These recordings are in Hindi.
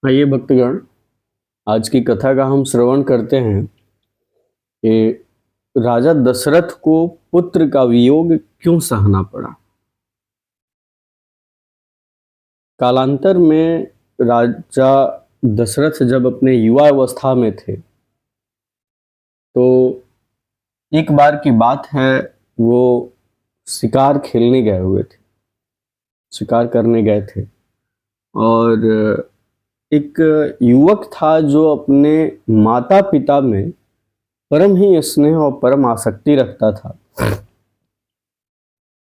आइए भक्तगण, आज की कथा का हम श्रवण करते हैं कि राजा दशरथ को पुत्र का वियोग क्यों सहना पड़ा। कालांतर में राजा दशरथ जब अपने युवा अवस्था में थे तो एक बार की बात है, वो शिकार खेलने गए हुए थे, शिकार करने गए थे और एक युवक था जो अपने माता पिता में परम ही स्नेह और परम आसक्ति रखता था,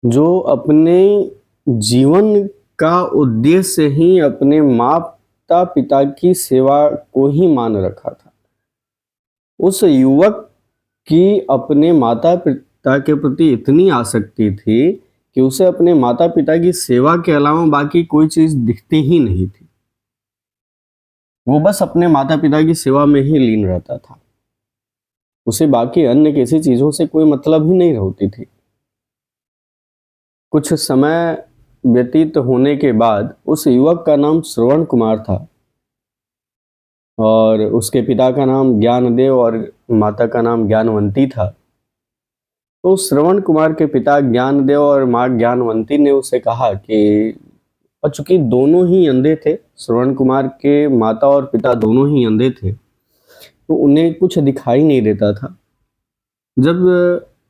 जो अपने जीवन का उद्देश्य ही अपने माता पिता की सेवा को ही मान रखा था। उस युवक की अपने माता पिता के प्रति इतनी आसक्ति थी कि उसे अपने माता पिता की सेवा के अलावा बाकी कोई चीज दिखती ही नहीं थी। वो बस अपने माता पिता की सेवा में ही लीन रहता था, उसे बाकी अन्य किसी चीजों से कोई मतलब ही नहीं होती थी। कुछ समय व्यतीत होने के बाद उस युवक का नाम श्रवण कुमार था और उसके पिता का नाम ज्ञानदेव और माता का नाम ज्ञानवंती था। तो श्रवण कुमार के पिता ज्ञानदेव और माँ ज्ञानवंती ने उसे कहा कि, और चूंकि दोनों ही अंधे थे, श्रवण कुमार के माता और पिता दोनों ही अंधे थे, तो उन्हें कुछ दिखाई नहीं देता था। जब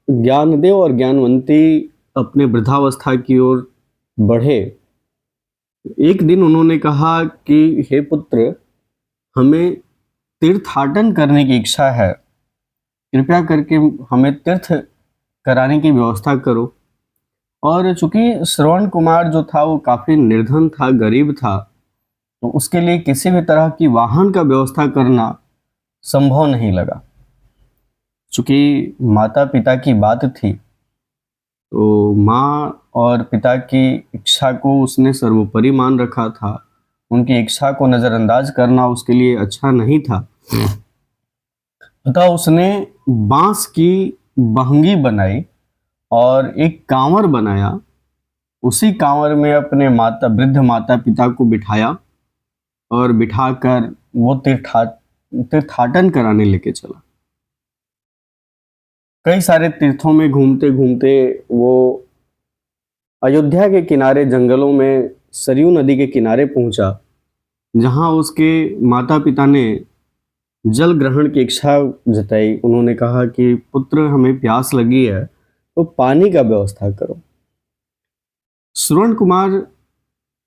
ज्ञानदेव और ज्ञानवंती अपने वृद्धावस्था की ओर बढ़े, एक दिन उन्होंने कहा कि हे पुत्र, हमें तीर्थाटन करने की इच्छा है, कृपया करके हमें तीर्थ कराने की व्यवस्था करो। और चूंकि श्रवण कुमार जो था वो काफी निर्धन था, गरीब था, तो उसके लिए किसी भी तरह की वाहन का व्यवस्था करना संभव नहीं लगा। चूंकि माता पिता की बात थी, तो माँ और पिता की इच्छा को उसने सर्वोपरि मान रखा था। उनकी इच्छा को नजरअंदाज करना उसके लिए अच्छा नहीं था। अतः उसने बांस की बहंगी बनाई और एक कांवर बनाया। उसी कांवर में अपने वृद्ध माता पिता को बिठाया और बिठाकर वो तीर्थाटन कराने लेके चला। कई सारे तीर्थों में घूमते घूमते वो अयोध्या के किनारे जंगलों में सरयू नदी के किनारे पहुंचा, जहां उसके माता पिता ने जल ग्रहण की इच्छा जताई। उन्होंने कहा कि पुत्र, हमें प्यास लगी है, तो पानी का व्यवस्था करो। श्रवण कुमार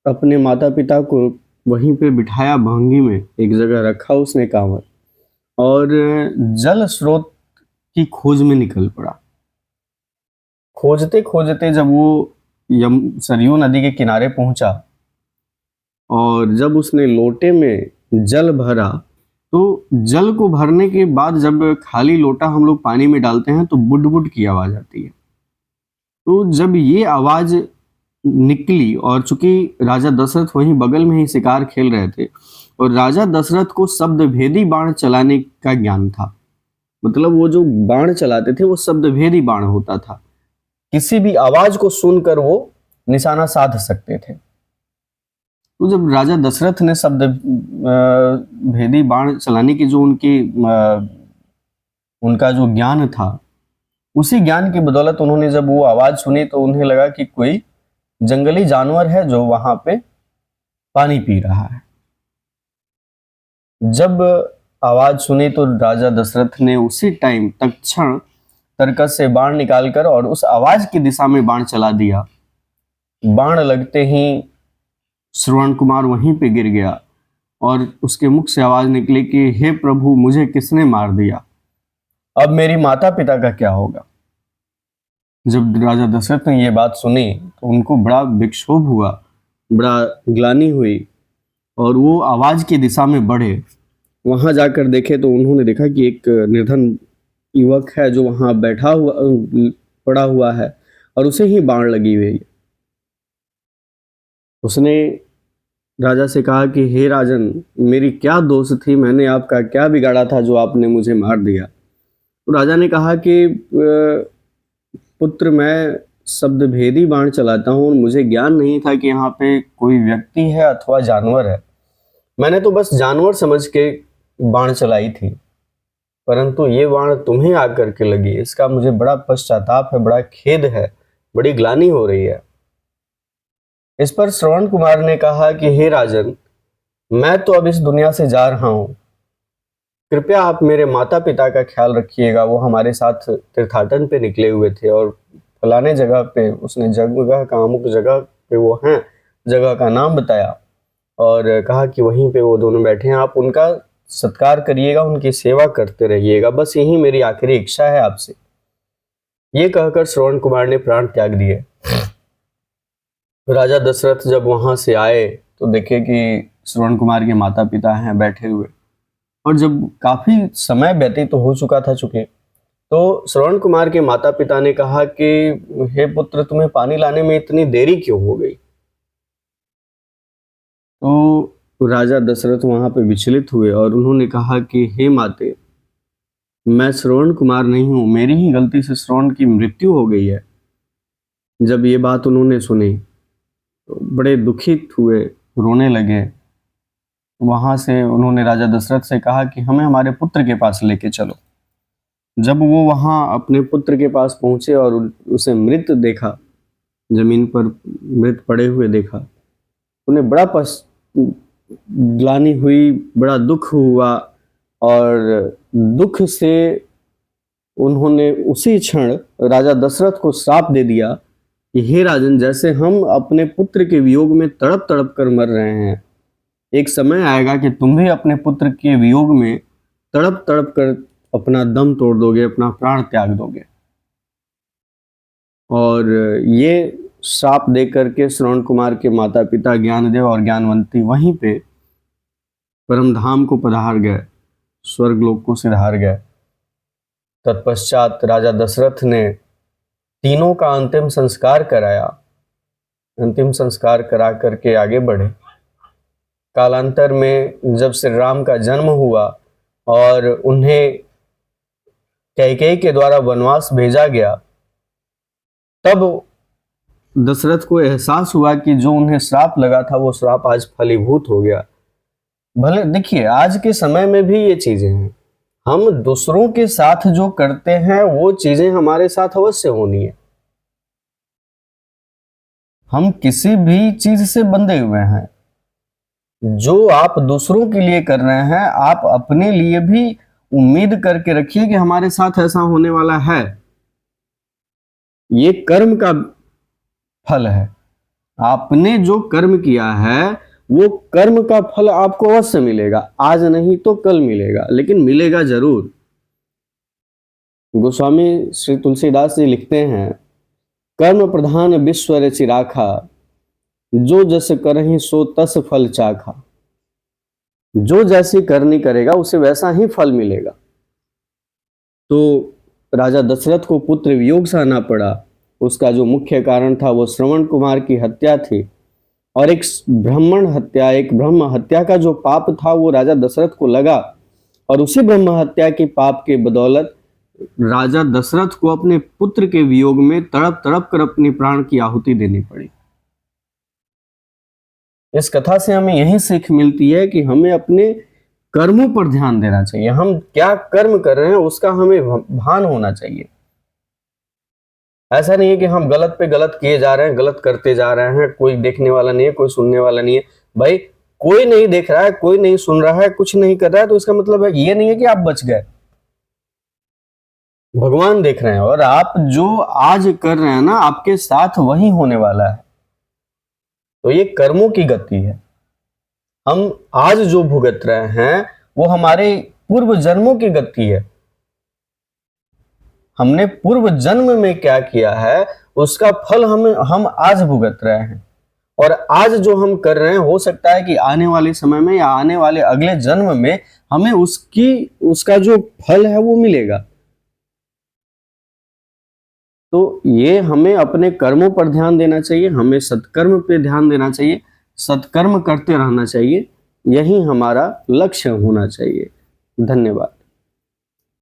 अपने माता पिता को वहीं पे बिठाया, भंगी में एक जगह रखा उसने कांवर, और जल स्रोत की खोज में निकल पड़ा। खोजते खोजते जब वो सरयू नदी के किनारे पहुंचा और जब उसने लोटे में जल भरा, तो जल को भरने के बाद जब खाली लोटा हम लोग पानी में डालते हैं तो बुड बुड की आवाज आती है। तो जब ये आवाज निकली, और चूंकि राजा दशरथ वहीं बगल में ही शिकार खेल रहे थे, और राजा दशरथ को शब्द भेदी बाण चलाने का ज्ञान था, मतलब वो जो बाण चलाते थे वो शब्द भेदी बाण होता था, किसी भी आवाज को सुनकर वो निशाना साध सकते थे। तो जब राजा दशरथ ने शब्द भेदी बाण चलाने की जो उनका जो ज्ञान था, उसी ज्ञान की बदौलत उन्होंने जब वो आवाज सुनी तो उन्हें लगा कि कोई जंगली जानवर है जो वहां पे पानी पी रहा है। जब आवाज सुनी तो राजा दशरथ ने उसी टाइम तत्क्षण तरकस से बाण निकालकर और उस आवाज की दिशा में बाण चला दिया। बाण लगते ही श्रवण कुमार वहीं पे गिर गया और उसके मुख से आवाज निकली कि हे प्रभु, मुझे किसने मार दिया, अब मेरी माता पिता का क्या होगा। जब राजा दशरथ ने यह बात सुनी तो उनको बड़ा विक्षोभ हुआ, बड़ा ग्लानि हुई, और वो आवाज की दिशा में बढ़े। वहां जाकर देखे तो उन्होंने देखा कि एक निर्धन युवक है जो वहां बैठा हुआ पड़ा हुआ है और उसे ही बाण लगी हुई है। उसने राजा से कहा कि हे राजन, मेरी क्या दोष थी, मैंने आपका क्या बिगाड़ा था जो आपने मुझे मार दिया। तो राजा ने कहा कि पुत्र, मैं शब्द भेदी बाण चलाता हूँ और मुझे ज्ञान नहीं था कि यहाँ पे कोई व्यक्ति है अथवा जानवर है। मैंने तो बस जानवर समझ के बाण चलाई थी, परंतु ये बाण तुम्हें आकर के लगी, इसका मुझे बड़ा पश्चाताप है, बड़ा खेद है, बड़ी ग्लानि हो रही है। इस पर श्रवण कुमार ने कहा कि हे राजन, मैं तो अब इस दुनिया से जा रहा हूं, कृपया आप मेरे माता पिता का ख्याल रखिएगा। वो हमारे साथ तीर्थाटन पे निकले हुए थे और फलाने जगह पे, उसने जगह का अमुक जगह पे वो हैं, जगह का नाम बताया और कहा कि वहीं पे वो दोनों बैठे हैं, आप उनका सत्कार करिएगा, उनकी सेवा करते रहिएगा, बस यही मेरी आखिरी इच्छा है आपसे। ये कहकर श्रवण कुमार ने प्राण त्याग दिए। राजा दशरथ जब वहां से आए तो देखे कि श्रवण कुमार के माता पिता हैं बैठे हुए, और जब काफी समय व्यतीत तो हो चुका था चुके, तो श्रवण कुमार के माता पिता ने कहा कि हे पुत्र, तुम्हें पानी लाने में इतनी देरी क्यों हो गई? तो राजा दशरथ वहां पे विचलित हुए और उन्होंने कहा कि हे माते, मैं श्रवण कुमार नहीं हूं, मेरी ही गलती से श्रवण की मृत्यु हो गई है। जब ये बात उन्होंने सुनी तो बड़े दुखित हुए, रोने लगे। वहां से उन्होंने राजा दशरथ से कहा कि हमें हमारे पुत्र के पास लेके चलो। जब वो वहां अपने पुत्र के पास पहुंचे और उसे मृत देखा, जमीन पर मृत पड़े हुए देखा, उन्हें बड़ा ग्लानि हुई, बड़ा दुख हुआ और दुख से उन्होंने उसी क्षण राजा दशरथ को श्राप दे दिया कि हे राजन, जैसे हम अपने पुत्र के वियोग में तड़प तड़प कर मर रहे हैं, एक समय आएगा कि तुम भी अपने पुत्र के वियोग में तड़प तड़प कर अपना दम तोड़ दोगे, अपना प्राण त्याग दोगे। और ये श्राप दे करके श्रवण कुमार के माता पिता ज्ञानदेव और ज्ञानवंती वहीं पे परमधाम को पधार गए, स्वर्गलोक को सिधार गए। तत्पश्चात राजा दशरथ ने तीनों का अंतिम संस्कार कराया। अंतिम संस्कार करा करके आगे बढ़े। कालांतर में जब श्री राम का जन्म हुआ और उन्हें कैकेयी के द्वारा वनवास भेजा गया, तब दशरथ को एहसास हुआ कि जो उन्हें श्राप लगा था वो श्राप आज फलीभूत हो गया। भले देखिए, आज के समय में भी ये चीजें हैं, हम दूसरों के साथ जो करते हैं वो चीजें हमारे साथ अवश्य होनी है। हम किसी भी चीज से बंधे हुए हैं। जो आप दूसरों के लिए कर रहे हैं, आप अपने लिए भी उम्मीद करके रखिए कि हमारे साथ ऐसा होने वाला है। ये कर्म का फल है। आपने जो कर्म किया है वो कर्म का फल आपको अवश्य मिलेगा, आज नहीं तो कल मिलेगा, लेकिन मिलेगा जरूर। गोस्वामी श्री तुलसीदास जी लिखते हैं, कर्म प्रधान विश्व रचि राखा, जो जस करहि सो तस फल चाखा। जो जैसी करनी करेगा उसे वैसा ही फल मिलेगा। तो राजा दशरथ को पुत्र वियोग सहना पड़ा। उसका जो मुख्य कारण था वो श्रवण कुमार की हत्या थी, और एक ब्राह्मण हत्या, एक ब्रह्म हत्या का जो पाप था वो राजा दशरथ को लगा, और उसी ब्रह्म हत्या के पाप के बदौलत राजा दशरथ को अपने पुत्र के वियोग में तड़प तड़प कर अपनी प्राण की आहुति देनी पड़ी। इस कथा से हमें यही सीख मिलती है कि हमें अपने कर्मों पर ध्यान देना चाहिए। हम क्या कर्म कर रहे हैं उसका हमें भान होना चाहिए। ऐसा नहीं है कि हम गलत पे गलत किए जा रहे हैं, गलत करते जा रहे हैं, कोई देखने वाला नहीं है, कोई सुनने वाला नहीं है। भाई कोई नहीं देख रहा है, कोई नहीं सुन रहा है, कुछ नहीं कर रहा है, तो इसका मतलब है ये नहीं है कि आप बच गए। भगवान देख रहे हैं, और आप जो आज कर रहे हैं ना, आपके साथ वही होने वाला है। तो ये कर्मों की गति है। हम आज जो भुगत रहे हैं वो हमारे पूर्व जन्मों की गति है। हमने पूर्व जन्म में क्या किया है उसका फल हम आज भुगत रहे हैं, और आज जो हम कर रहे हैं हो सकता है कि आने वाले समय में या आने वाले अगले जन्म में हमें उसका जो फल है वो मिलेगा। तो ये हमें अपने कर्मों पर ध्यान देना चाहिए, हमें सत्कर्म पे ध्यान देना चाहिए, सत्कर्म करते रहना चाहिए, यही हमारा लक्ष्य होना चाहिए। धन्यवाद।